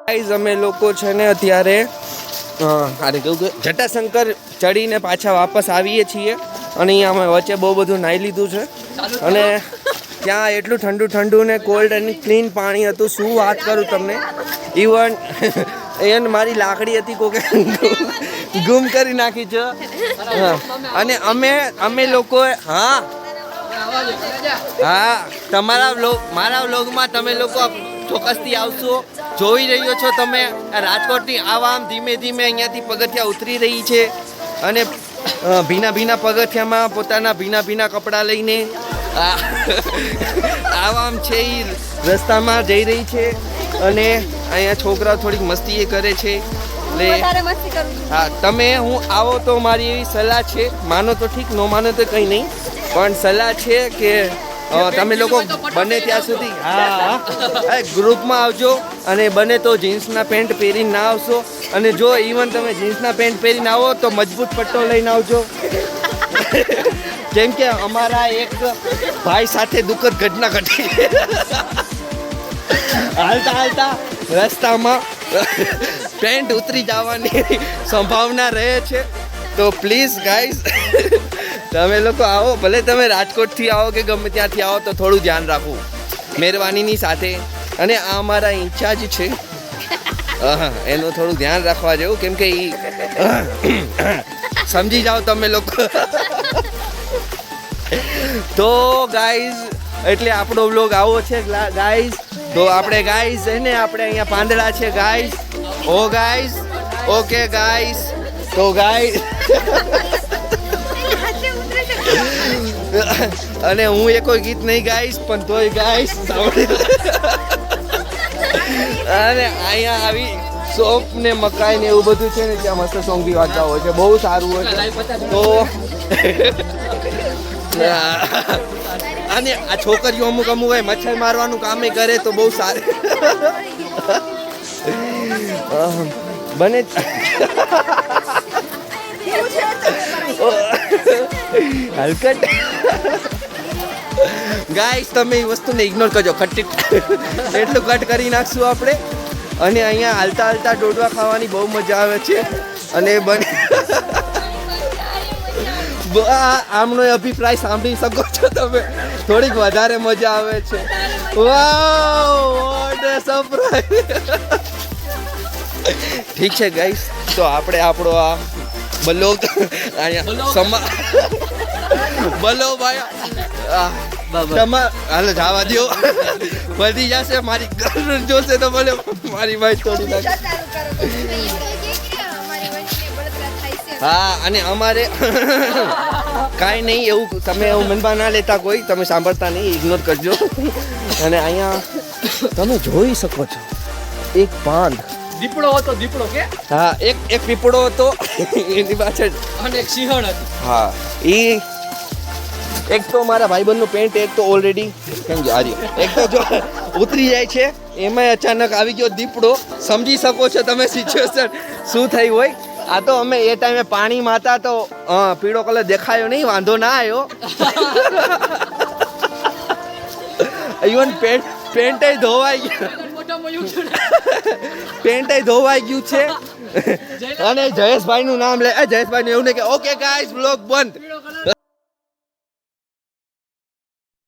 Guys અમે લોકો છે ને અત્યારે જટાશંકર ચડીને પાછા વાપસ આવીએ છીએ અને અહીંયા અમે વચ્ચે બહુ બધું નાહી લીધું છે અને ત્યાં એટલું ઠંડુ ઠંડુ ને કોલ્ડ અને ક્લીન પાણી હતું. શું વાત કરું તમને. ઇવન એને મારી લાકડી હતી કોકે ગુમ કરી નાખી છે. અને અમે લોકોએ મારા વ્લોગમાં તમે લોકો ચોક્કસથી આવશો. જોઈ રહ્યો છો તમે રાજકોટની આવામ ધીમે ધીમે અહીંયાથી પગથિયા ઉતરી રહી છે અને ભીના પગથિયામાં પોતાના ભીના કપડાં લઈને આવામ છે એ રસ્તામાં જઈ રહી છે અને અહીંયા છોકરા થોડીક મસ્તી કરે છે. એટલે હા, તમે હું આવો તો મારી એવી સલાહ છે. માનો તો ઠીક, ન માનો તો કંઈ નહીં, પણ સલાહ છે કે તમે લોકો બને ત્યાં સુધી ગ્રુપમાં આવજો અને બને તો જીન્સના પેન્ટ પહેરીને ના આવશો. અને જો ઇવન તમે જીન્સના પેન્ટ પહેરીને આવો તો મજબૂત પટ્ટો લઈને આવજો. જેમ કે અમારા એક ભાઈ સાથે દુઃખદ ઘટના ઘટી. હાલતા રસ્તામાં પેન્ટ ઉતરી જવાની સંભાવના રહે છે. તો પ્લીઝ ગાઈઝ તમે લોકો આવો, ભલે તમે રાજકોટથી આવો કે ગમે ત્યાંથી આવો તો થોડું ધ્યાન રાખવું મહેરબાનીની સાથે. અને આ અમારા ઇન્ચાર્જ છે, એનું થોડું ધ્યાન રાખવા જેવું, કેમ કે એ સમજી જાઓ તમે લોકો. તો ગાઈઝ એટલે આપણો વ્લોગ આવો છે ગાઈઝ. તો આપણે ગાઈઝ એને આપણે અહીંયા પાંદડા છે ગાઈઝ. ઓ ગાઈઝ, ઓકે ગાઈઝ. તો ગાઈઝ અને હું એ કોઈ ગીત નહીં ગાઈશ, પણ તોય ગાઈશ અને અહીંયા આવી સોપ ને મકાઈ ને એવું બધું છે ને, ત્યાં મસ્ત સોંગ બી વાગતા હોય છે, બહુ સારું હોય છે. તો અને આ છોકરીઓ અમુક હોય મચ્છર મારવાનું કામ કરે તો બહુ સારું બને. હલકટ ગાઈસ, તમે એ વસ્તુને ઇગ્નોર કરજો. એટલું કટ કરી નાખશું આપણે. અને અહીંયા હાલતા ડોડવા ખાવાની બહુ મજા આવે છે. અને બને આમનો અભિપ્રાય સાંભળી શકો છો તમે, થોડીક વધારે મજા આવે છે. વાવ, વોટ અ સરપ્રાઈઝ. ઠીક છે ગાઈસ, તો આપણે આપણો આ બલોગ અહીંયા બલો ભાઈ હાલ જવા દો, વધી જશે. મારી ઘર જોશે તો ભલે મારી ભાઈ તોડી નાખે. હા, અને અમારે કાંઈ નહીં એવું, તમે એવું મનમાં ના લેતા કોઈ, તમે સાંભળતા નહીં, ઇગ્નોર કરજો. અને અહીંયા તમે જોઈ શકો છો એક પાંદ દીપડો હતો. દીપડો કે હા, એક પીપળો હતો એની પાછળ, અને એક સિંહણ હતી. હા, એ એક તો મારા ભાઈબંધનું પેન્ટ એક તો ઓલરેડી એક તો જો ઉતરી જાય છે, એમાં અચાનક આવી ગયો દીપડો. સમજી શકો છો તમે સિચ્યુએશન શું થઈ હોય. આ તો અમે એ ટાઈમે પાણીમાં હતા તો પીળો કલર દેખાયો નહીં, વાંધો ના આવ્યો. ઇવન પેન્ટ ધોવાઈ ગયું, પેન્ટ ધોવાઈ ગયું છે. અને જયેશભાઈ નું નામ લે, જયેશભાઈ એવું નહીં કે ઓકે ગાઈસ બ્લોગ બંધ.